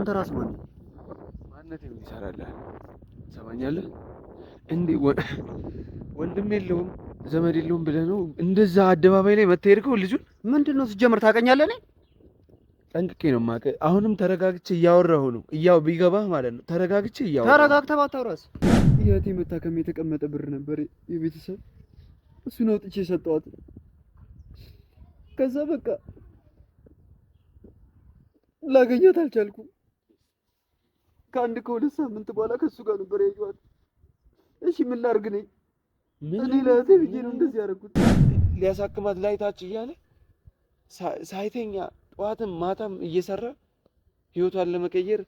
አንተ ራስህ ማንነት ምን ይሰራልህ? ሰማኛለህ እንዴ? ወንድም የለውም ዘመድ የለውም ብለህ ነው እንደዛ አደባባይ ላይ መተሄድከው? ልጁን ምንድነው ሲጀምር ታውቀኛለህ? እኔ ጠንቅቄ ነው የማውቅህ። አሁንም ተረጋግቼ እያወራሁ ነው። ቢገባህ ማለት ነው። ተረጋግቼ እያወራሁ። ተረጋግተህ ባታወራስ? የእህቴ መታከም የተቀመጠ ብር ነበር የቤተሰብ፣ እሱን አውጥቼ ሰጠኋት። ከዛ በቃ ላገኛት አልቻልኩም። ከአንድ ከሁለት ሳምንት በኋላ ከእሱ ጋር ነበር ያየኋት። እሺ ምን ላድርግ ነኝ? እኔ ለእህቴ ብዬ ነው እንደዚህ ያደረኩት። ሊያሳክማት ላይታች እያለ ሳይተኛ ጠዋትም ማታም እየሰራ ህይወቷን ለመቀየር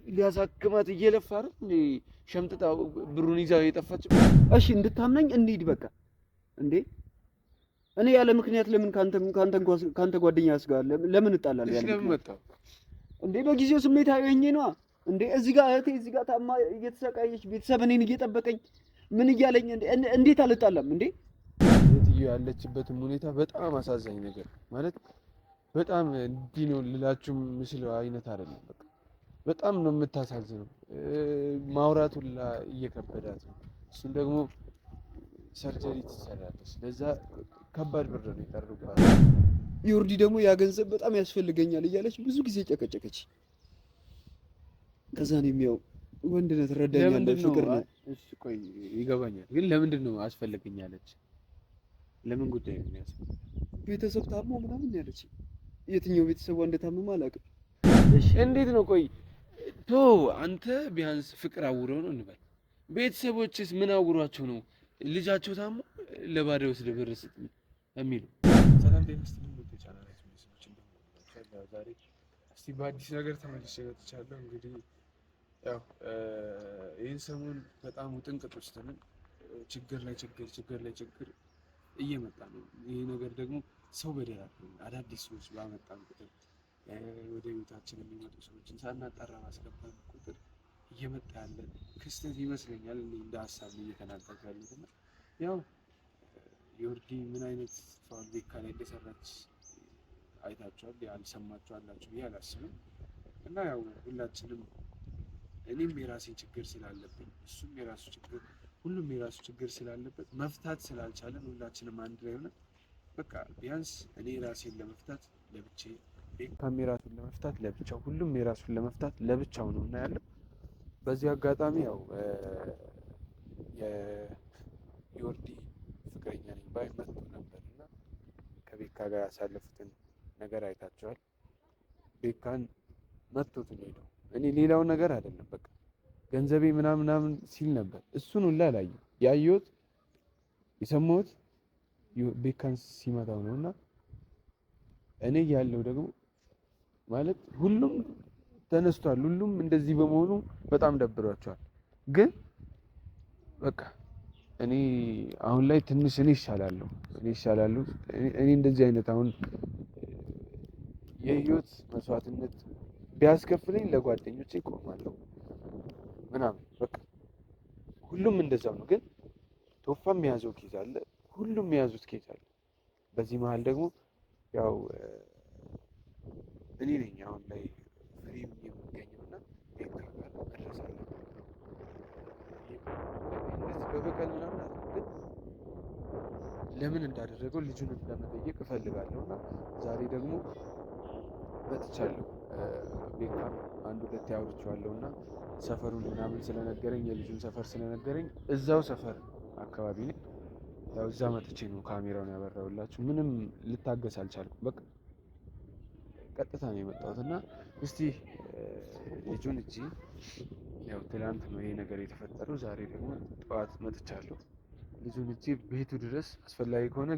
ሊያሳክማት እየለፋ ነው እንዴ? ሸምጥጣ ብሩን ይዛው የጠፋችው። እሺ እንድታምነኝ እንሂድ በቃ። እንዴ እኔ ያለ ምክንያት ለምን ካንተ ጓደኛ ጋር ለምን እጣላለሁ? ያለ ለምን መጣሁ እንዴ? በጊዜው ስሜት አገኘ ነዋ። እንዴ እዚህ ጋር እህቴ እዚህ ጋር ታማ እየተሰቃየች ቤተሰብ እኔን እየጠበቀኝ ምን እያለኝ እንዴት አልጣላም እንዴ? እህትዬ ያለችበትም ሁኔታ በጣም አሳዛኝ ነገር ማለት በጣም እንዲህ ነው ልላችሁ የምችለው አይነት አይደለም። በቃ በጣም ነው የምታሳዝነው። ማውራት ሁላ እየከበዳት ነው። እሱን ደግሞ ሰርጀሪ ትሰራለች። ለዛ ከባድ ብር ነው የቀሩባት። ዮርዲ ደግሞ ያ ገንዘብ በጣም ያስፈልገኛል እያለች ብዙ ጊዜ ጨቀጨቀች። ከዛ ነው የሚያው ወንድነት ረዳኛለች፣ ፍቅር ነው። እሺ ቆይ ይገባኛል፣ ግን ለምንድን ነው አስፈልገኛለች? ለምን ጉዳይ ነው የሚያስፈልግ? ቤተሰብ ታሞ ምናምን ያለች። የትኛው ቤተሰቧ እንደታመመ አላውቅም። እሺ እንዴት ነው? ቆይ ቶ አንተ ቢያንስ ፍቅር አውረው ነው እንበል። ቤተሰቦችስ ምን አውሯቸው ነው ልጃቸው ታሞ ለባዶ ወስደ ብር ስጥ የሚሉ? ሰላም ደምስትልኝ በተቻላችሁ ሰዎች እንደሆነ ዛሬ እስቲ በአዲስ ነገር ተመልሼ መጥቻለሁ። እንግዲህ ያው ይህን ሰሞን በጣም ውጥንቅጥ ውስጥ ነን። ችግር ላይ ችግር እየመጣ ነው። ይሄ ነገር ደግሞ ሰው በደላል አዳዲስ ሰዎች ባመጣን ቁጥር ወደ ቤታችን የሚመጡ ሰዎችን ሳናጣራ ማስገባት ቁጥር እየመጣ ያለ ክስተት ይመስለኛል። እንደ ሀሳብ እየተናገርኩ ያለሁት እና ያው ዮርዲ ምን አይነት ፋብሪካ ላይ እንደሰራች አይታችኋል። ያልሰማችሁ አላችሁ ብዬ አላስብም። እና ያው ሁላችንም እኔም የራሴ ችግር ስላለብኝ እሱም የራሱ ችግር ሁሉም የራሱ ችግር ስላለበት መፍታት ስላልቻለን ሁላችንም አንድ ላይ ሆነን በቃ ቢያንስ እኔ ራሴን ለመፍታት ለብቻዬ፣ ቤካም የራሱን ለመፍታት ለብቻው፣ ሁሉም የራሱን ለመፍታት ለብቻው ነው እና ያለው። በዚህ አጋጣሚ ያው የዮርዲ ፍቅረኛ ነኝ ባይ መጥቶ ነበር እና ከቤካ ጋር ያሳለፉትን ነገር አይታቸዋል። ቤካን መጥቶት ነው ሄደው። እኔ ሌላውን ነገር አይደለም በቃ ገንዘቤ ምናምን ሲል ነበር። እሱን ሁላ አላየሁም። ያየሁት የሰማሁት ቤካን ሲመታው ነው እና እኔ ያለው ደግሞ ማለት ሁሉም ተነስቷል። ሁሉም እንደዚህ በመሆኑ በጣም ደብሯቸዋል። ግን በቃ እኔ አሁን ላይ ትንሽ እኔ ይሻላለሁ። እኔ እንደዚህ አይነት አሁን የህይወት መስዋዕትነት ቢያስከፍለኝ ለጓደኞቼ እቆማለሁ ምናምን በቃ ሁሉም እንደዛው ነው። ግን ቶፋም የያዘው ኬዝ አለ፣ ሁሉም የያዙት ኬዝ አለ። በዚህ መሀል ደግሞ ያው እኔ ነኝ አሁን ላይ ፍሪ የምገኘው እና ቤካ ጋር መድረስ አለብኝ። በበቀል ምናምን አለ፣ ግን ለምን እንዳደረገው ልጁንም ለመጠየቅ እፈልጋለሁ እና ዛሬ ደግሞ መጥቻለሁ። ቤካ አንድ ሁለት ያወርቸዋለሁ እና ሰፈሩን ምናምን ስለነገረኝ የልጁን ሰፈር ስለነገረኝ እዛው ሰፈር አካባቢ ነኝ። ያው እዛ መጥቼ ነው ካሜራውን ያበራሁላችሁ። ምንም ልታገስ አልቻልኩም። በቃ ቀጥታ ነው የመጣሁት እና እስቲ ልጁን እጂ ያው ትላንት ነው ይሄ ነገር የተፈጠረው። ዛሬ ደግሞ ጠዋት መጥቻለሁ። ልጁን እጂ ቤቱ ድረስ አስፈላጊ ከሆነ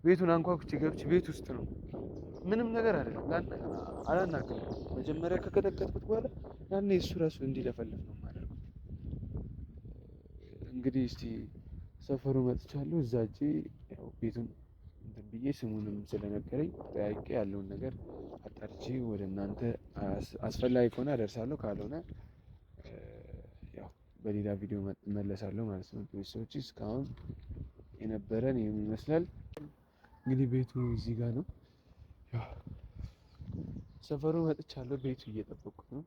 ቤቱን አንኳኩቼ ገብቼ ቤት ውስጥ ነው ምንም ነገር አይደለም። አላናግርም። መጀመሪያ ከቀጠቀጥኩት በኋላ ያኔ እሱ ራሱ እንዲለፈልፍ ነው የማደርገው። እንግዲህ እስቲ ሰፈሩ መጥቻለሁ። እዛ እጄ ያው ቤቱን እንትን ብዬ ስሙንም ስለነገረኝ ጠያቄ ያለውን ነገር አጣርቼ ወደ እናንተ አስፈላጊ ከሆነ አደርሳለሁ፣ ካልሆነ ያው በሌላ ቪዲዮ መለሳለሁ ማለት ነው። ቤተሰቦች እስካሁን የነበረን ይህን ይመስላል። እንግዲህ ቤቱ እዚህ ጋር ነው። ሰፈሩ መጥቻለሁ። ቤቱ እየጠበቁት ነው።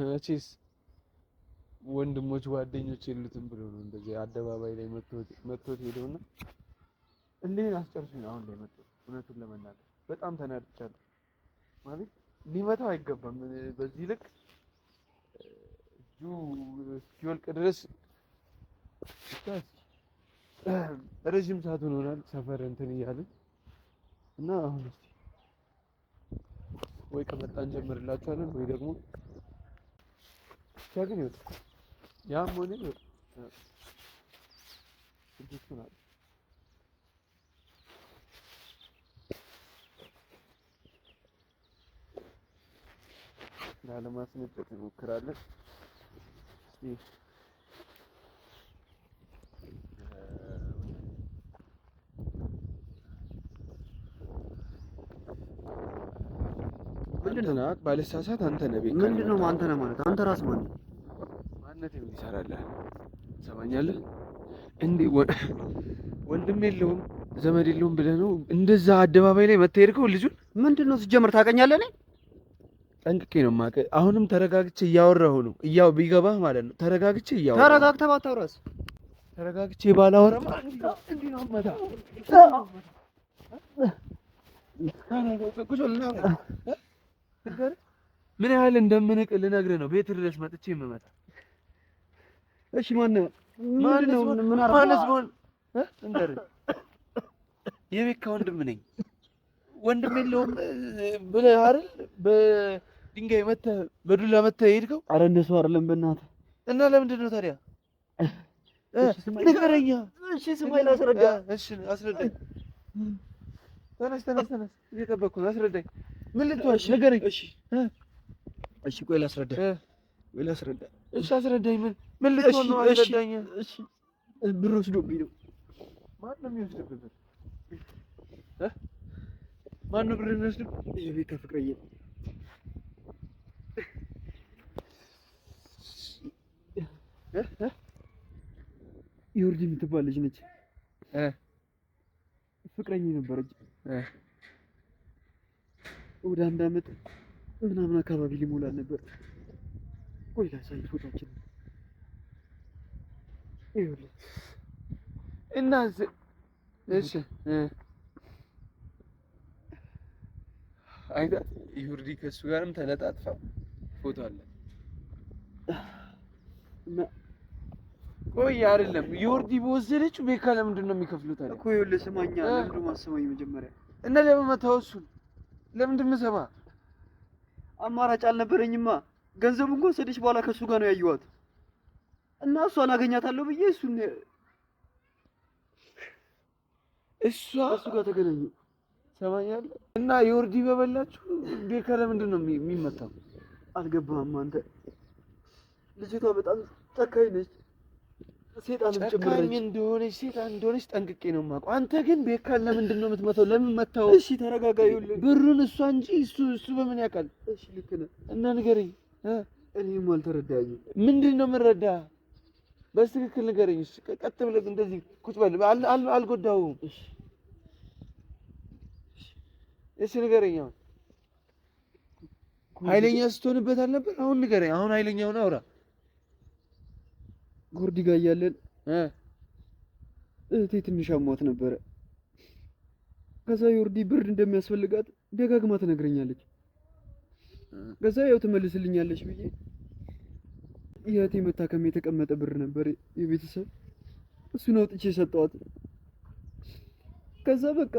መቼስ ወንድሞች ጓደኞች የሉትም ብሎ ነው እንደዚህ አደባባይ ላይ መጥቶት ሄደውና እንዴት አስጨርሱኝ። አሁን ላይ መጥቶ እውነቱን ለመናገር በጣም ተናድቻለሁ። ማለት ሊመታው አይገባም በዚህ ልክ እጁ እስኪወልቅ ድረስ። ረዥም ሰዓት ሆኖናል ሰፈር እንትን እያልን እና አሁን እስኪ ወይ ከመጣ እንጀምርላችኋለን ወይ ደግሞ ብቻ ግን ይወጣል። ያም ሆነ ይወጣል። ትክክል ላለማስነጠቅ እንሞክራለን። ምንድን ነው ባለሳሳት አንተ ነህ ቤት ምንድን ነው አንተ ነህ ማለት አንተ ራስህ ማለት ማንነት ምን ይሰራልህ? ትሰማኛለህ እንዴ? ወንድም የለውም ዘመድ የለውም ብለህ ነው እንደዛ አደባባይ ላይ መተሄድከው? ልጁን ምንድን ነው ሲጀምር ታውቀኛለህ? እኔ ጠንቅቄ ነው የማውቅህ። አሁንም ተረጋግቼ እያወራሁ ነው። ቢገባህ ማለት ነው ተረጋግቼ እያወራሁ። ተረጋግተህ ባታወራስ? ተረጋግቼ ባላወራማ እንዲህ ነው መታ ምን ያህል እንደምንቅ ልነግርህ ነው። ቤት ድረስ መጥቼ የምመጣ። እሺ ማነው? ማነስ ሆን እንገርህ የቤካ ወንድም ነኝ። ወንድም የለውም ብለህ አይደል በድንጋይ መተህ በዱላ መተህ ሄድከው? ኧረ እንደሱ አይደለም በእናትህ። እና ለምንድን ነው ታዲያ? ንገረኛ። እሺ ስማኝ ላስረዳ። እሺ አስረዳኝ። ተነስ እየጠበቅኩ ነው። አስረዳኝ። ምን ልትዋሽ? ንገረኝ። እሺ ቆይ ላስረዳ። እሺ አስረዳኝ። ምን ልትሆን ነው? አስረዳኝ። እሺ ብር ወስዶብኝ ነው። ማነው የሚወስድብህ? ማነው ብር የሚወስድብህ? የቤት ፍቅረኛ ዮርዲ የምትባል ልጅ ነች። ፍቅረኛ ነበረች። ወደ 1 ዓመት ምናምን አካባቢ ሊሞላል ነበር። ቆይ ላሳይ ፎቶችን። ይኸውልህ እና እሺ አይዳ ዮርዲ ከእሱ ጋርም ተለጣጥፋ ፎቶ አለ እና ቆይ አይደለም ዮርዲ በወሰደችው ቤካ ለምንድን ነው የሚከፍሉት አለ እኮ። ይኸውልህ ስማኛ፣ ለምንድን ነው የማሰማኝ መጀመሪያ? እና ለምን መታው? እሱን ለምንድን ነው የምሰማ? አማራጭ አልነበረኝማ። ገንዘቡን ከወሰደች በኋላ ከእሱ ጋር ነው ያየኋት እና እሷን አገኛታለሁ ብዬ እሱ ጋር ተገናኘ። ሰማኛለህ? እና ዮርዲ በበላችሁ ቤካ ለምንድን ነው የሚመታው? አልገባህም አንተ? ልጅቷ በጣም ጨካኝ ነች። ሴጣን ጨካኝ እንደሆነች ጠንቅቄ ነው የማውቀው። አንተ ግን ቤካን ለምንድን ነው የምትመታው? ለምን መታው? እሺ ተረጋጋ። ይኸውልህ ብሩን እሷ እንጂ እሱ በምን ያውቃል? እሺ ልክ ነህ። እና ንገረኝ። እኔም አልተረዳኝም። ምንድን ነው የምንረዳህ? በትክክል ንገረኝ። ቀጥ ብለህ እንደዚህ ቁጭ በል። አልጎዳሁም። እሺ ንገረኝ። አሁን ኃይለኛ ስትሆንበት አልነበር? አሁን ንገረኝ። አሁን ኃይለኛውን አውራ። ጎርዲ ጋር እያለን እህቴ ትንሽ አሟት ነበረ። ከዛ ዮርዲ ብር እንደሚያስፈልጋት ደጋግማ ትነግረኛለች። ከዛ ያው ትመልስልኛለች ብዬ የእህቴ መታከም የተቀመጠ ብር ነበር የቤተሰብ፣ እሱን አውጥቼ ሰጠዋት። ከዛ በቃ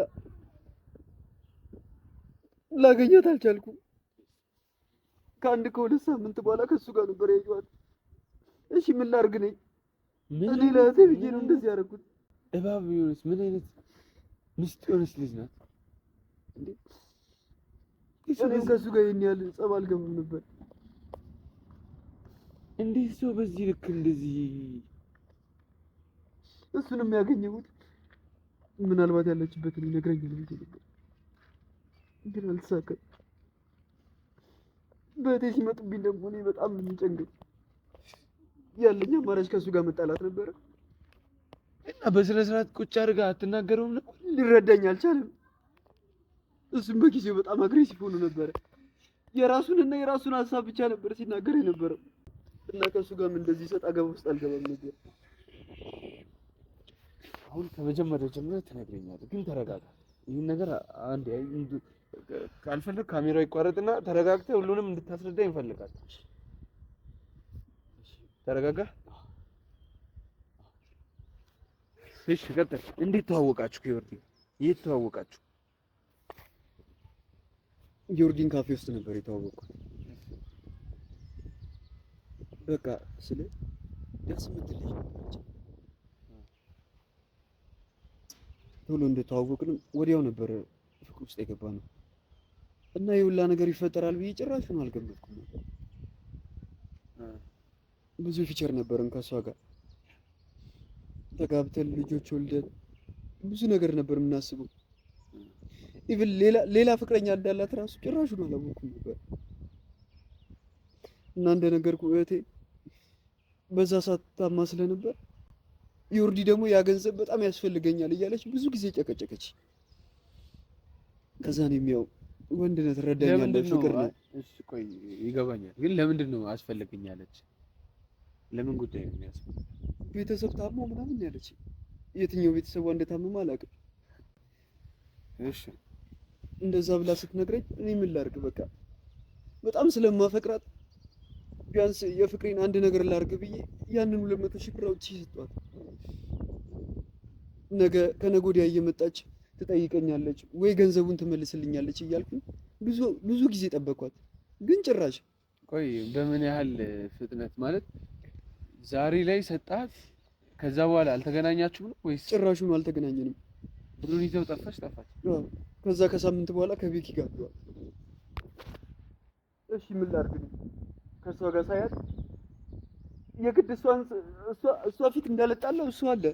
ላገኛት አልቻልኩም። ከ1-2 ሳምንት በኋላ ከሱ ጋር ነበር ያየኋት። እሺ ምን ላድርግ ነኝ? እኔ ለእህቴ ብዬ ነው እንደዚህ ያደረኩት። እባብ ቢሆንስ? ምን አይነት ሚስት የሆነች ልጅ ናት እንዴ? እኔም ከሱ ጋር ይሄን ያህል ጸብ አልገባም ነበር። እንዴት ሰው በዚህ ልክ እንደዚህ? እሱንም ያገኘሁት ምናልባት ያለችበትን ይነግረኛል ብዬ ነበር፣ ግን አልተሳካም። በእህቴ ሲመጡብኝ ደግሞ እኔ በጣም ነው የሚጨንቀኝ። ያለኝ አማራጭ ከሱ ጋር መጣላት ነበረ። እና በስነ ስርዓት ቁጭ አድርጋ አትናገረውም ነበር? ሊረዳኝ አልቻለም። እሱም በጊዜው በጣም አግሬሲቭ ሆኖ ነበረ። የራሱንና የራሱን ሀሳብ ብቻ ነበር ሲናገር የነበረው እና ከእሱ ጋርም እንደዚህ ሰጥ አገባ ውስጥ አልገባም ነበር። አሁን ከመጀመሪያው ጀምረህ ትነግረኛለህ፣ ግን ተረጋጋ። ይህን ነገር አንድ ካልፈለግ ካሜራው ይቋረጥና ተረጋግተህ ሁሉንም እንድታስረዳኝ ይፈልጋል። ተረጋጋ። እሺ ቀጥል። እንዴት ተዋወቃችሁ ከዮርዲ? የት ተዋወቃችሁ? ዮርዲን ካፌ ውስጥ ነበር የተዋወቁት። በቃ ስለ ደስ የምትል ልጅ ነበረች። ቶሎ እንደተዋወቅን ወዲያው ነበር ፍቅር ውስጥ የገባ ነው እና የሁላ ነገር ይፈጠራል ብዬ ጭራሹን አልገመትኩም ነበር። ብዙ ፊቸር ነበረን ከሷ ጋር ተጋብተን ልጆች ወልደን ብዙ ነገር ነበር የምናስበው። ኢቭን ሌላ ፍቅረኛ እንዳላት ራሱ ጭራሹን አላወኩም ነበር እና እንደነገርኩ እህቴ በዛ ሰዓት ታማ ስለነበር ዮርዲ ደግሞ ያ ገንዘብ በጣም ያስፈልገኛል እያለች ብዙ ጊዜ ጨቀጨቀች። ከዛ ነው የሚያው ወንድነት ረዳኛለች ፍቅር ነው። እሺ ቆይ ይገባኛል፣ ግን ለምንድን ነው አስፈልገኛለች? ለምን ጉዳይ ነው የሚያስፈልግ? ቤተሰብ ታሞ ምናምን ያለች። የትኛው ቤተሰቧ እንደታመመ አላውቅም። እሺ እንደዛ ብላ ስትነግረኝ እኔ ምን ላድርግ በቃ በጣም ስለማፈቅራት ቢያንስ የፍቅሬን አንድ ነገር ላድርግ ብዬ ያንን 200 ሺህ ብር አውጥቼ ሰጧት። ነገ ከነገ ወዲያ እየመጣች ትጠይቀኛለች ወይ ገንዘቡን ትመልስልኛለች እያልኩኝ ብዙ ጊዜ ጠበኳት፣ ግን ጭራሽ። ቆይ በምን ያህል ፍጥነት ማለት ዛሬ ላይ ሰጣት? ከዛ በኋላ አልተገናኛችሁም ነው ወይስ? ጭራሹን አልተገናኘንም። ብሩን ይዘው ጠፋች? ከዛ ከሳምንት በኋላ ከቤኪ ጋር አድሯል። እሺ ምን ላድርግ ነው ከእሷ ጋር ሳያት የግድ እሷ ፊት እንዳለጣለው እሱ አለ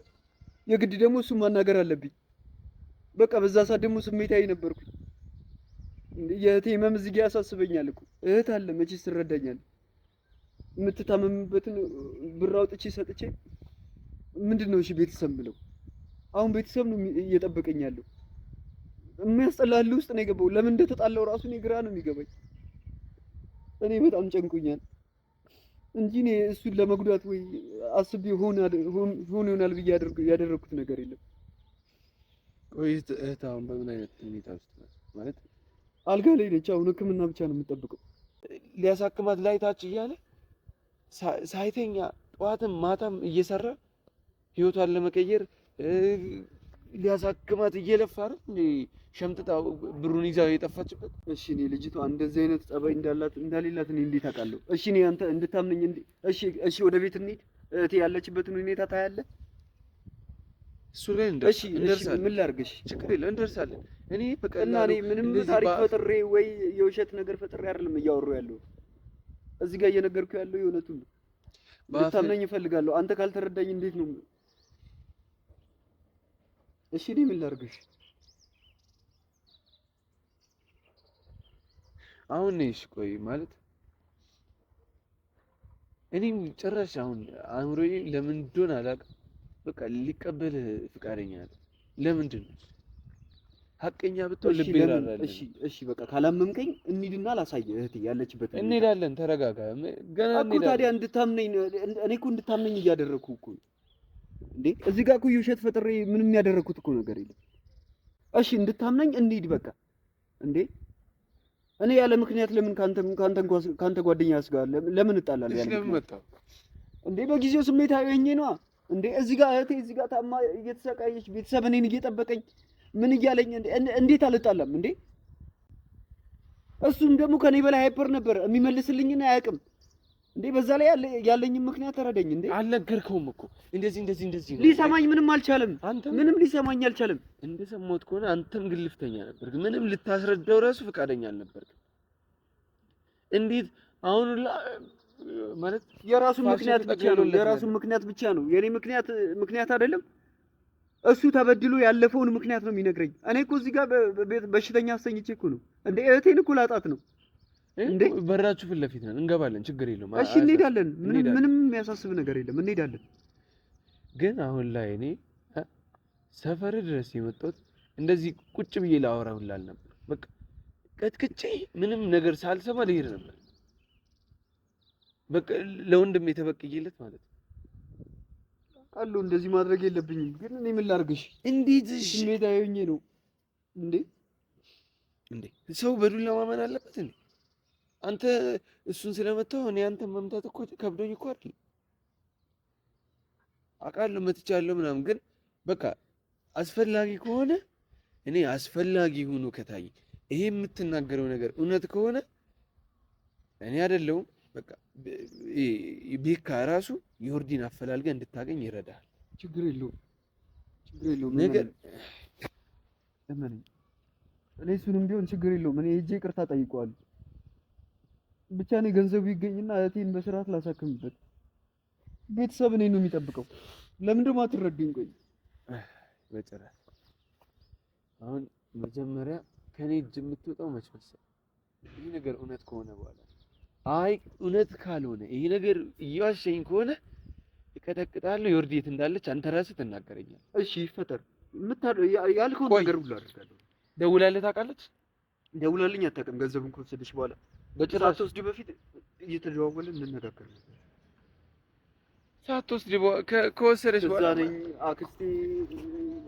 የግድ ደግሞ እሱ ማናገር አለብኝ። በቃ በዛ ሰዓት ደግሞ ስሜታዊ ነበርኩኝ። የእህቴ ህመም እዚህ ጋር ያሳስበኛል እኮ። እህት አለ መቼስ ትረዳኛለህ። የምትታመምበትን ብር አውጥቼ ሰጥቼ ምንድን ነው እሺ ቤተሰብ ብለው አሁን ቤተሰብ ነው እየጠበቀኝ ያለው። የሚያስጠላህ ውስጥ ነው የገባው። ለምን እንደተጣላው ራሱ እኔ ግራ ነው የሚገባኝ። እኔ በጣም ጨንቁኛል እንጂ እኔ እሱን ለመጉዳት ወይ አስቤ ሆኖ ይሆናል ብዬ ያደረኩት ነገር የለም። ቆይ እህት አሁን በምን አይነት ሁኔታ ውስጥ ነው? ማለት አልጋ ላይ ነች። አሁን ሕክምና ብቻ ነው የምጠብቀው። ሊያሳክማት ላይታች እያለ ሳይተኛ ጠዋትም ማታም እየሰራ ህይወቷን ለመቀየር ሊያሳክማት እየለፋ ነው እንዴ ሸምጥጣ ብሩን ይዛው የጠፋችበት? እሺ እኔ ልጅቷ እንደዚህ አይነት ጸባይ እንዳሌላት እኔ እንዴት አውቃለሁ? እሺ እኔ አንተ እንድታምነኝ እሺ ወደ ቤት እንሂድ። እህቴ ያለችበትን ሁኔታ ታያለህ። እሱ ላይ እንደርሳለን። ምን ላድርግሽ? ችግር የለም እንደርሳለን። እኔ በቃ እና እኔ ምንም ታሪክ ፈጥሬ ወይ የውሸት ነገር ፈጥሬ አይደለም እያወራሁ ያለው። እዚህ ጋር እየነገርኩ ያለው የእውነቱን ነው። እንድታምነኝ እፈልጋለሁ። አንተ ካልተረዳኝ እንዴት ነው? እሺ እኔ ምን ላድርግሽ? አሁን እሺ ቆይ ማለት እኔም ጭራሽ አሁን አእምሮዬ ለምን እንደሆነ አላውቅም። በቃ ሊቀበል ፍቃደኛ አይደል? ለምንድን ነው? ሐቀኛ ብትሆን ልብ ይራራል። እሺ በቃ ካላመምከኝ እንሂድና ላሳየህ እህቴ ያለችበት። እንሄዳለን። ተረጋጋ። ገና እንሄዳለን። ታዲያ እንድታምነኝ እኔ እኮ እንድታምነኝ እያደረኩ እኮ እንዴ እዚህ ጋር እኮ የውሸት ፈጥሬ ምንም ያደረኩት እኮ ነገር የለም። እሺ እንድታምነኝ እንሂድ በቃ። እንዴ እኔ ያለ ምክንያት ለምን ካንተ ጓደኛስ ጋር ለምን እጣላለሁ? ያለ ለምን መጣሁ እንዴ? በጊዜው ስሜታዊ ሆኜ ነዋ። እንዴ እዚህ ጋር እህቴ እዚህ ጋር ታማ እየተሰቃየች ቤተሰብ እኔን እየጠበቀኝ ምን እያለኝ እንዴት አልጣላም እንዴ? እሱም ደግሞ ከኔ በላይ ሃይፐር ነበር የሚመልስልኝና አያውቅም እንዴ። በዛ ላይ ያለኝም ምክንያት ተረዳኝ እንዴ። አልነገርከውም እኮ እንደዚህ ነው። ሊሰማኝ ምንም አልቻለም። ምንም ሊሰማኝ አልቻለም። እንደሰማሁት ከሆነ አንተም ግልፍተኛ ነበር፣ ምንም ልታስረዳው ራሱ ፈቃደኛ አልነበርክም። እንዴት አሁን ማለት የራሱ ምክንያት ብቻ ነው። የኔ ምክንያት አይደለም። እሱ ተበድሎ ያለፈውን ምክንያት ነው የሚነግረኝ። እኔ እኮ እዚህ ጋር በሽተኛ አሰኝቼ እኮ ነው እንዴ። እህቴን እኮ ላጣት ነው እንዴ። በራችሁ ፊት ለፊት ነን፣ እንገባለን። ችግር የለውም። እሺ እንሄዳለን። ምንም የሚያሳስብ ነገር የለም። እንሄዳለን። ግን አሁን ላይ እኔ ሰፈር ድረስ የመጣሁት እንደዚህ ቁጭ ብዬ ላወራው አልነበር። በቃ ቀጥቅጬ ምንም ነገር ሳልሰማ ልሄድ ነበር። በቃ ለወንድም የተበቀየለት ማለት ነው። አውቃለሁ እንደዚህ ማድረግ የለብኝም ግን እኔ ምን ላድርግሽ? እንዴት ስሜታዊ ሆኜ ነው እንዴ ሰው በዱላ ማመን አለበት እንዴ? አንተ እሱን ስለመታው እኔ አንተን መምታት እኮ ከብዶኝ እኮ አይደል? አውቃለሁ መትቻለሁ ምናምን፣ ግን በቃ አስፈላጊ ከሆነ እኔ አስፈላጊ ሆኖ ከታየ ይሄ የምትናገረው ነገር እውነት ከሆነ እኔ አይደለሁም በቃ ቤካ ራሱ ዮርዲን አፈላልገህ እንድታገኝ ይረዳል። ችግር የለውም ነገር ለምን እኔ እሱንም ቢሆን ችግር የለውም። እኔ ሄጄ ይቅርታ ጠይቀዋለሁ። ብቻ እኔ ገንዘቡ ይገኝና እህቴን በስርዓት ላሳክምበት። ቤተሰብ እኔን ነው የሚጠብቀው። ለምን ደግሞ አትረዱኝ? ቆይ በጭራሽ አሁን መጀመሪያ ከኔ እጅ የምትወጣው መች መሰለህ? ይህ ነገር እውነት ከሆነ በኋላ አይ እውነት ካልሆነ ይሄ ነገር እየዋሸኝ ከሆነ እቀጠቅጣለሁ። ዮርዲ የት እንዳለች አንተ ራስህ ትናገረኛለህ። እሺ ይፈጠር ያልከውን ነገር ሁሉ አደርጋለሁ። ደውላለህ ታውቃለች? ደውላልኝ አታውቅም። ገንዘቡን ከወሰደች በኋላ በጭራሽ ሳትወስድ በፊት እየተደዋወልን እንነጋገር ነበር። ሳትወስድ ከወሰደች በኋላ ነኝ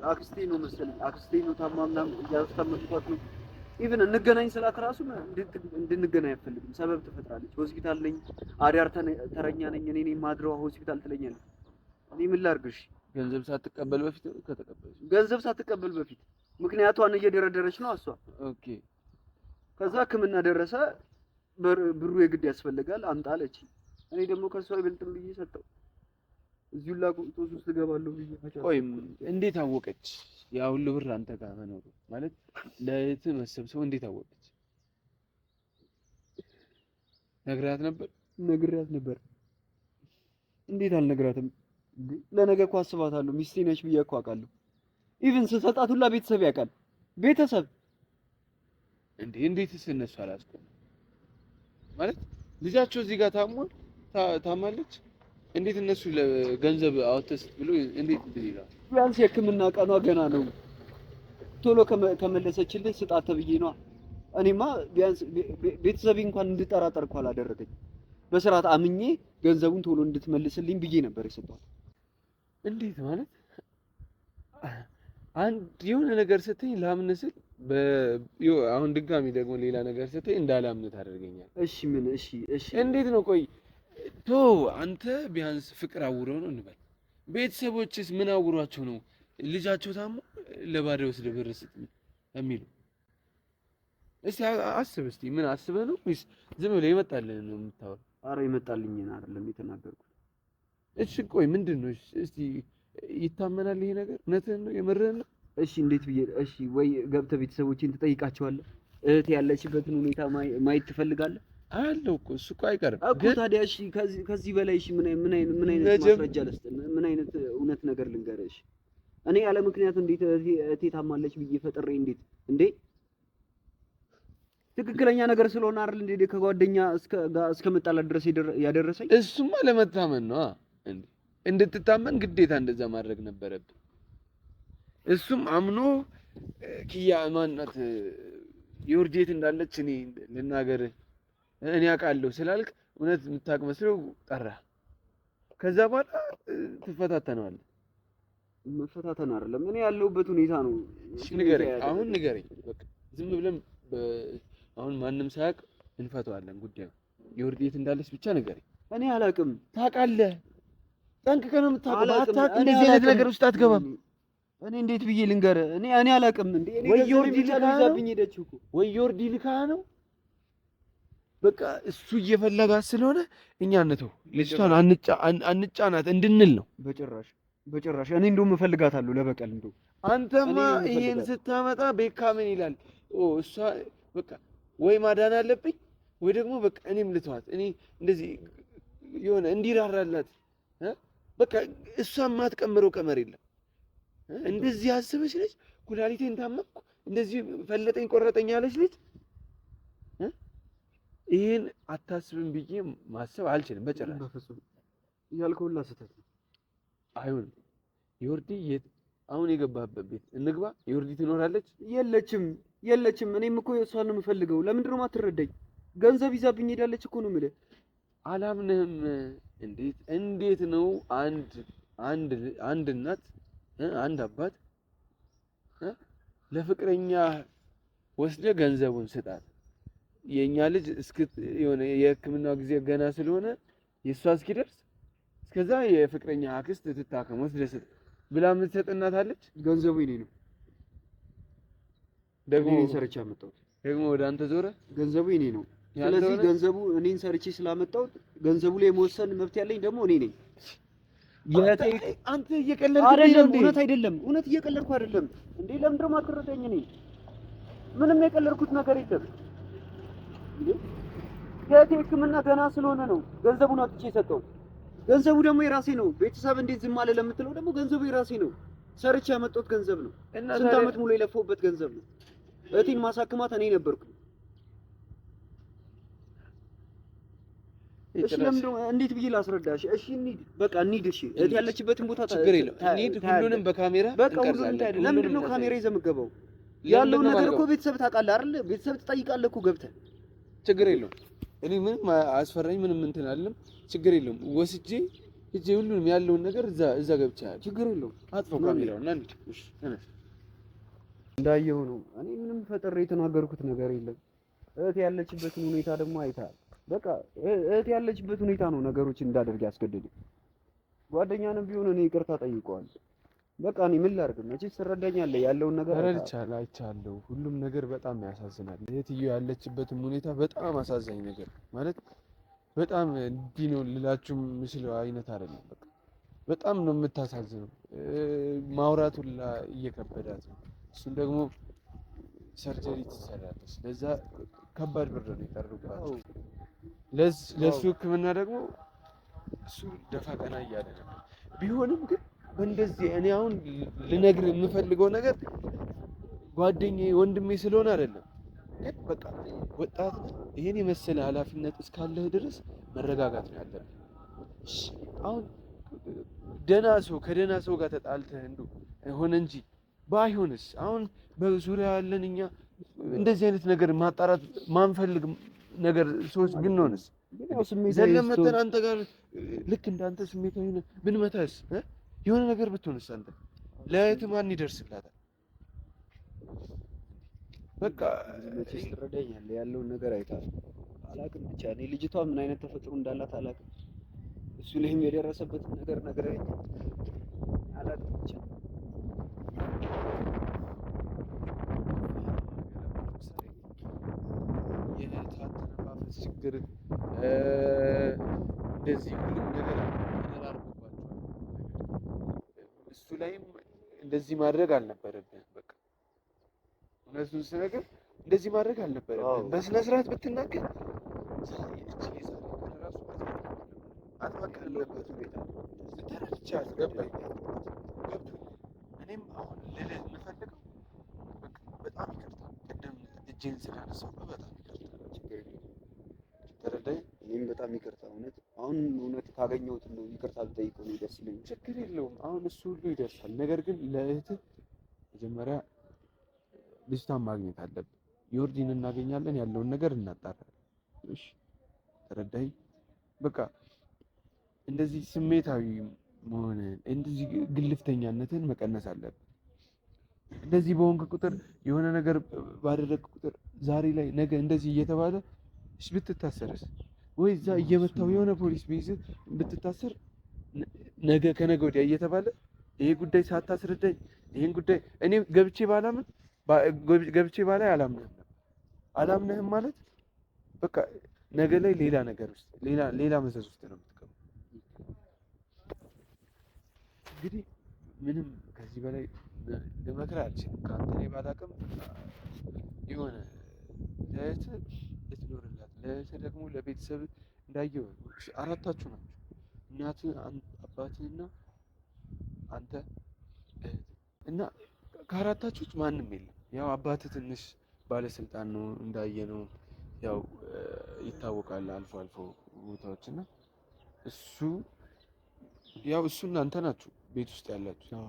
አክስቴ ነው መሰለኝ አክስቴ ነው ታማ ምናምን እያስታመምኳት ነው። ኢቭን እንገናኝ ስላት ራሱ እንድንገናኝ አትፈልግም። ሰበብ ትፈጥራለች። ሆስፒታል ነኝ፣ አዳር ተረኛ ነኝ፣ እኔ ነኝ ማድረዋ ሆስፒታል ትለኛለች። እኔ ምን ላድርግሽ? ገንዘብ ሳትቀበል በፊት ከተቀበለች ገንዘብ ሳትቀበል በፊት ምክንያቷን እየደረደረች ነው እሷ። ኦኬ ከዛ ሕክምና ደረሰ። ብሩ የግድ ያስፈልጋል አምጣ አለች። እኔ ደግሞ ከሷ አይበልጥም ብዬ ሰጠው። እዚሁ ላቁጦስ ውስጥ እገባለሁ ብዬ ፈቻለሁ። ቆይ እንዴት አወቀች ያ ሁሉ ብር አንተ ጋር መኖሩ? ማለት ለእህት መሰብሰቡ እንዴት አወቀች? ነግራት ነበር? ነግራት ነበር። እንዴት አልነግራትም? ለነገ እኮ አስባታለሁ። ሚስቴ ነች ብዬ እኮ አውቃለሁ። ኢቭን ስሰጣት ሁላ ቤተሰብ ያውቃል። ቤተሰብ እንዴትስ እነሱ አላስቆም? ማለት ልጃቸው እዚህ ጋር ታማለች። እንዴት እነሱ ለገንዘብ አወጥተስ ብሎ እንዴት ይላል? ቢያንስ የሕክምና ቀኗ ገና ነው። ቶሎ ከመለሰችልኝ ስጣት ተብዬ ነው። እኔማ ቢያንስ ቤተሰቤ እንኳን እንድጠራጠር እኮ አላደረገኝ። በስርዓት አምኜ ገንዘቡን ቶሎ እንድትመልስልኝ ብዬ ነበር የሰጠኋት። እንዴት ማለት አንድ የሆነ ነገር ስትኝ ላምን ስል አሁን ድጋሚ ደግሞ ሌላ ነገር ስትኝ እንዳላምን ታደርገኛለህ። እሺ ምን? እሺ እንዴት ነው? ቆይ አንተ ቢያንስ ፍቅር አውረው ነው እንበል። ቤተሰቦችስ ምን አውሯቸው ነው ልጃቸው ታሞ ለባዳ ወስደ ብር ስጥ የሚሉ? እስቲ አስብ። እስቲ ምን አስበህ ነው ወይስ ዝም ብለህ ይመጣልህ ነው የምታወራው? ኧረ ይመጣልኝን አይደለም የተናገርኩት። እሺ ቆይ ምንድን ነው? እሺ ይታመናል ይሄ ነገር? እውነትህን ነው? የምርህን ነው? እሺ እንዴት ብዬ? እሺ ወይ ገብተህ ቤተሰቦቼን ትጠይቃቸዋለህ? እህቴ ያለችበትን ሁኔታ ማየት ትፈልጋለህ? አለው እኮ እሱ እኮ አይቀርም እኮ። ታዲያ እሺ ከዚህ በላይ እሺ ምን አይነት ማስረጃ ልስጥህ? ምን አይነት እውነት ነገር ልንገርህ? እኔ ያለ ምክንያት እንዴት እህቴ ታማለች ብዬ ፈጥሬ እንዴ ትክክለኛ ነገር ስለሆነ አይደል እንዴ ከጓደኛ እስከ መጣላት ድረስ ያደረሰኝ? እሱማ ለመታመን ነው እንዴ። እንድትታመን ግዴታ እንደዛ ማድረግ ነበረብህ። እሱም አምኖ ኪያ ማናት ዮርዲት እንዳለች እኔ ልናገር እኔ አውቃለሁ ስላልክ እውነት የምታውቅ መስለው ጠራህ። ከዛ በኋላ ትፈታተነዋለህ። መፈታተን አይደለም እኔ ያለሁበት ሁኔታ ነው። ንገረኝ፣ አሁን ንገረኝ። በቃ ዝም ብለን አሁን ማንም ሳያውቅ እንፈታዋለን ጉዳዩ። ዮርዲት እንዳለች ብቻ ንገረኝ። እኔ አላውቅም። ታውቃለህ፣ ጠንቅቀህ ነው የምታውቀው። አታውቅም፣ እንደዚህ አይነት ነገር ውስጥ አትገባም። እኔ እንዴት ብዬ ልንገርህ? እኔ አላውቅም። እንዴ እኔ ወይ ዮርዲ ልካብኝ ሄደችው እኮ ወይ ዮርዲ ልካ ነው። በቃ እሱ እየፈለጋት ስለሆነ እኛ እንተው፣ ልጅቷን አንጫናት እንድንል ነው። በጭራሽ እኔ እንደውም እፈልጋታለሁ ለበቀል። እንደው አንተማ ይሄን ስታመጣ ቤካ ምን ይላል? እሷ በቃ ወይ ማዳን አለብኝ ወይ ደግሞ በቃ እኔም ልተዋት። እኔ እንደዚህ የሆነ እንዲራራላት በቃ እሷ የማትቀምረው ቀመር የለም። እንደዚህ አስበሽ ልጅ ኩላሊቴን ታመምኩ እንደዚህ ፈለጠኝ ቆረጠኝ ያለች ልጅ ይሄን አታስብም ብዬ ማሰብ አልችልም በጭራሽ። በፍጹም ያልከውላ ስህተት ነው። አይሆንም። ዮርዲ አሁን የገባህበት ቤት እንግባ። ዮርዲ ትኖራለች? የለችም። እኔም እኮ እሷን ነው የምፈልገው። ለምንድን ነው የማትረዳኝ? ገንዘብ ይዛብኝ ሄዳለች እኮ ነው የምልህ። አላምንህም። እንዴት ነው አንድ እናት አንድ አባት ለፍቅረኛ ወስደህ ገንዘቡን ስጣት፣ የኛ ልጅ የሆነ የሕክምናው ጊዜ ገና ስለሆነ የእሷ እስኪደርስ እስከዛ የፍቅረኛ አክስት ትታከም ወስደህ ስጥ ብላ የምትሰጥ እናት አለች? ገንዘቡ የኔ ነው ደግሞ ሰርቼ አመጣሁት። ደግሞ ወደ አንተ ዞረ። ገንዘቡ የኔ ነው። ስለዚህ ገንዘቡ እኔን ሰርቼ ስላመጣሁት ገንዘቡ ላይ መወሰን መብት ያለኝ ደግሞ እኔ ነኝ። አንተ እየቀለድክ አይደለም? እውነት እየቀለድኩ አይደለም እንዴ? ለምንድን ነው የማትረዳኝ? እኔ ምንም የቀለድኩት ነገር የለም። የእህቴ ሕክምና ገና ስለሆነ ነው ገንዘቡን አጥቼ የሰጠው። ገንዘቡ ደግሞ የራሴ ነው። ቤተሰብ እንዴት ዝም አለ ለምትለው ደግሞ ገንዘቡ የራሴ ነው። ሰርቼ ያመጣሁት ገንዘብ ነው። ስንት ዓመት ሙሉ የለፈውበት ገንዘብ ነው። እህቴን ማሳክማት እኔ ነበርኩ። እሺ ለምን እንዴት ብዬ ላስረዳሽ? እሺ እንሂድ፣ በቃ እንሂድ። እሺ እህት ያለችበትን ቦታ ችግር የለም እንሂድ። ሁሉንም በካሜራ እንቀርጻለን። ለምንድን ነው ካሜራ ይዘህ የምትገባው? ያለውን ነገር እኮ ቤተሰብ ታውቃለህ አይደል? ቤተሰብ ትጠይቃለህ እኮ ገብተህ። ችግር የለውም። እኔ ምንም አስፈራኝ ምንም እንትን አለም። ችግር የለውም። ወስጄ እጄ ሁሉንም ያለውን ነገር እዛ ገብቻለሁ። ችግር የለውም። አጥፋው ካሜራውን እና እንሂድ። እሺ እንዳየው ነው። እኔ ምንም ፈጥሬ የተናገርኩት ነገር የለም። እህት ያለችበትን ሁኔታ ደግሞ አይተሃል። በቃ እህት ያለችበት ሁኔታ ነው ነገሮችን እንዳደርግ ያስገድደኝ። ጓደኛንም ቢሆን እኔ ይቅርታ ጠይቀዋለሁ። በቃ እኔ ምን ላድርግ? መቼስ ትረዳኛለህ። ያለውን ነገር አይቻለሁ። ሁሉም ነገር በጣም ያሳዝናል። እህትዬው ያለችበትም ሁኔታ በጣም አሳዛኝ ነገር ማለት በጣም እንዲህ ነው ልላችሁ የምችለው አይነት አይደለም። በቃ በጣም ነው የምታሳዝነው። ማውራት ሁላ እየከበዳት ነው። እሱን ደግሞ ሰርጀሪ ትሰራለች። ለዛ ከባድ ብር ነው የቀሩባት። ለሱ ሕክምና ደግሞ እሱ ደፋ ቀና እያለ ነበር። ቢሆንም ግን በእንደዚህ እኔ አሁን ልነግር የምፈልገው ነገር ጓደኛዬ ወንድሜ ስለሆነ አይደለም። ግን በቃ ወጣት ይሄን የመሰለ ኃላፊነት እስካለህ ድረስ መረጋጋት ነው ያለብህ። አሁን ከደህና ሰው ጋር ተጣልተህ ሆነ እንጂ ባይሆንስ አሁን በዙሪያ ያለን እኛ እንደዚህ አይነት ነገር ማጣራት ማንፈልግ ነገር ሰዎች ብንሆንስ ዘለመተን አንተ ጋር ልክ እንዳንተ ስሜታዊ ሆነ ብንመታስ የሆነ ነገር ብትሆንስ አንተ ለእህት ማን ይደርስላታል? በቃ መቼስ ትረዳኛለህ። ያለውን ነገር አይተሃል። አላውቅም ብቻ እኔ ልጅቷ ምን አይነት ተፈጥሮ እንዳላት አላውቅም። እሱ ላይም የደረሰበትን ነገር ነግረኸኛል። አላውቅም ብቻ የታተነፋፈስ ችግር እንደዚህ ሁሉም ነገር ተደራርቦባቸዋል። እሱ ላይም እንደዚህ ማድረግ አልነበረብህም። በቃ እውነቱን ስነግርህ እንደዚህ ማድረግ አልነበረብህም። በስነ ስርዓት ብትናገር አጥባቃለበት ሁኔታ ተረድቻለሁ። ገባኝ። እኔም አሁን ልልህ የምፈልገው በጣም ይቅርታ ቅድም እጄን ስላነሳሁ በጣም ይቅርታ። ተረዳኝ። እኔም በጣም ይቅርታ። እውነት ካገኘሁት ነው ይቅርታ ብጠይቀው ነው ደስ ይለኛል። ችግር የለውም። አሁን እሱ ሁሉ ይደርሳል። ነገር ግን ለእህትህ መጀመሪያ ልጅቷን ማግኘት አለብን። ዮርዲን እናገኛለን፣ ያለውን ነገር እናጣራለን። እሺ ተረዳኝ። በቃ እንደዚህ ስሜታዊ መሆንን እንደዚህ ግልፍተኛነትን መቀነስ አለብን። እንደዚህ በሆንክ ቁጥር የሆነ ነገር ባደረግክ ቁጥር ዛሬ ላይ ነገ እንደዚህ እየተባለ እሺ ብትታሰርስ ወይ እዛ እየመታው የሆነ ፖሊስ ቢይዝ ብትታሰር ነገ ከነገ ወዲያ እየተባለ ይሄ ጉዳይ ሳታስረዳኝ ይሄን ጉዳይ እኔ ገብቼ ባላይ አላምንህም ማለት በቃ ነገ ላይ ሌላ ነገር ውስጥ ሌላ መዘዝ ውስጥ ነው የምትገባው። እንግዲህ ምንም ከዚህ በላይ ልመክርህ አልችልም። ከአንተ ላይ ባላውቅም የሆነ ለእህትህ ልትኖርላት ለእህትህ ደግሞ ለቤተሰብ እንዳየው አራታችሁ ናችሁ። እናትህ፣ አባትህና አንተ እህት እና ከአራታችሁ ውስጥ ማንም የለም። ያው አባትህ ትንሽ ባለስልጣን ነው እንዳየነው ያው ይታወቃል አልፎ አልፎ ቦታዎች እና እሱ እናንተ ናችሁ ቤት ውስጥ ያላችሁ።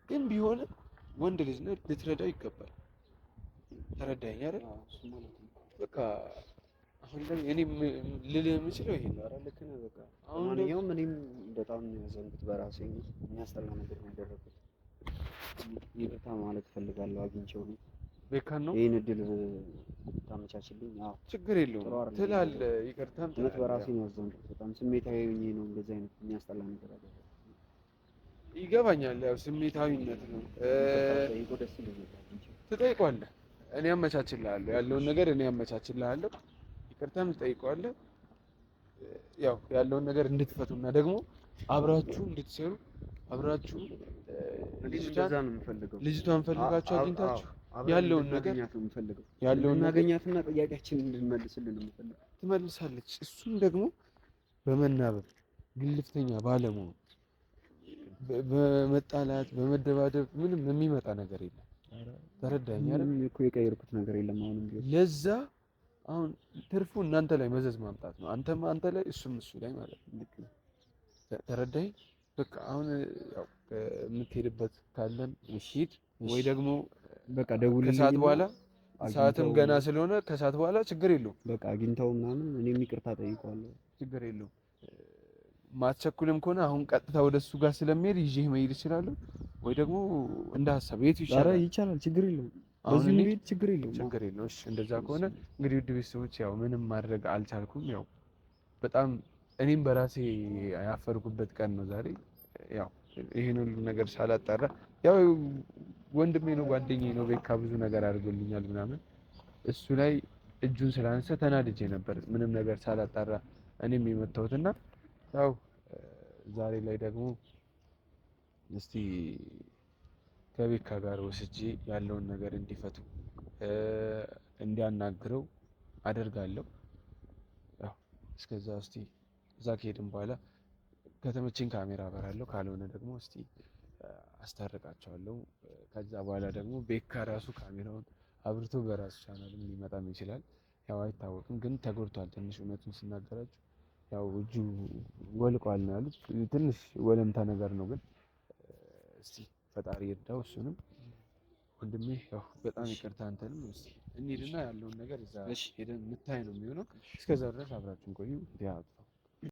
ግን ቢሆንም ወንድ ልጅ ነው፣ ልትረዳው ይገባል። ተረዳኸኝ አይደል? በቃ አሁን ላይ እኔ ልልህ የምችለው ይሄ ነው። ኧረ ልክ ነህ። በቃ አሁን ማንኛውም እኔም በጣም ያዘንኩት በራሴ የሚያስጠላ ነገር ነው ያደረኩት። ይቅርታ ማለት እፈልጋለሁ። አግኝቼው ነው ቤካን ነው ይሄን እድል ታመቻችልኝ። አዎ ችግር የለውም ትላለህ። ይቅርታም ትላለህ። በራሴ ነው ያዘንኩት። በጣም ስሜታዊ ሆኜ ነው እንደዚህ አይነት የሚያስጠላ ነገር ያደረኩት። ይገባኛል። ያው ስሜታዊነት ነው። ደስ ይለኛል። ትጠይቀዋለህ። እኔ አመቻችልሃለሁ፣ ያለውን ነገር እኔ አመቻችልሃለሁ። ይቅርታም ትጠይቀዋለህ። ያው ያለውን ነገር እንድትፈቱና ደግሞ አብራችሁ እንድትሰሩ አብራችሁ ልጅቷን ፈልጋችሁ አግኝታችሁ ያለውን ነገር ያለውን እናገኛትና ጥያቄያችንን እንድንመልስልን የምፈልገው ትመልሳለች። እሱም ደግሞ በመናበብ ግልፍተኛ ባለመሆን በመጣላት በመደባደብ ምንም የሚመጣ ነገር የለም። ተረዳኸኝ አይደል? እኮ የቀየርኩት ነገር የለም። አሁንም ቢሆን ለዛ አሁን ትርፉ እናንተ ላይ መዘዝ ማምጣት ነው። አንተም አንተ ላይ እሱም እሱ ላይ ማለት ነው። ተረዳኸኝ? በቃ አሁን ያው የምትሄድበት ካለን ሂድ፣ ወይ ደግሞ በቃ ደውልልኝ። ከሰዓት በኋላ ሰዓትም ገና ስለሆነ ከሰዓት በኋላ ችግር የለውም። በቃ አግኝተው ምናምን እኔም ይቅርታ ጠይቀዋለሁ። ችግር የለውም። ማትቸኩልም ከሆነ አሁን ቀጥታ ወደሱ ጋር ስለሚሄድ ይዤህ መሄድ እችላለሁ፣ ወይ ደግሞ እንደ ሀሳብ የቱ ይሻላል? ኧረ ይቻላል፣ ችግር የለውም። በዚህ መሄድ ችግር የለውም። ችግር የለውም። እሺ እንደዛ ከሆነ እንግዲህ ውድ ቤተሰቦች ያው ምንም ማድረግ አልቻልኩም። ያው በጣም እኔም በራሴ ያፈርኩበት ቀን ነው ዛሬ። ያው ይሄን ሁሉ ነገር ሳላጣራ ያው ወንድሜ ነው ጓደኛዬ ነው ቤካ ብዙ ነገር አድርጎልኛል ምናምን እሱ ላይ እጁን ስላነሰ ተናድጄ ነበር ምንም ነገር ሳላጣራ እኔም የመታሁትና ያው ዛሬ ላይ ደግሞ እስቲ ከቤካ ጋር ወስጄ ያለውን ነገር እንዲፈቱ እንዲያናግረው አደርጋለሁ። ያው እስከዛ እስቲ እዛ ከሄድን በኋላ ከተመቸኝ ካሜራ አበራለሁ፣ ካልሆነ ደግሞ እስቲ አስታርቃቸዋለሁ። ከዛ በኋላ ደግሞ ቤካ ራሱ ካሜራውን አብርቶ በራሱ ቻናልም ሊመጣም ይችላል። ያው አይታወቅም፣ ግን ተጎድቷል ትንሽ። እውነቱን ስናገራችሁ ያው እጁ ወልቋል ነው ያሉት። ትንሽ ወለምታ ነገር ነው፣ ግን እስቲ ፈጣሪ ይርዳው እሱንም። ወንድሜ ያው በጣም ይቅርታ። አንተንም እስቲ እንሂድና ያለውን ነገር እዛ ሄደን የምታይ ነው የሚሆነው። እስከዛ ድረስ አብራችሁን ቆዩ።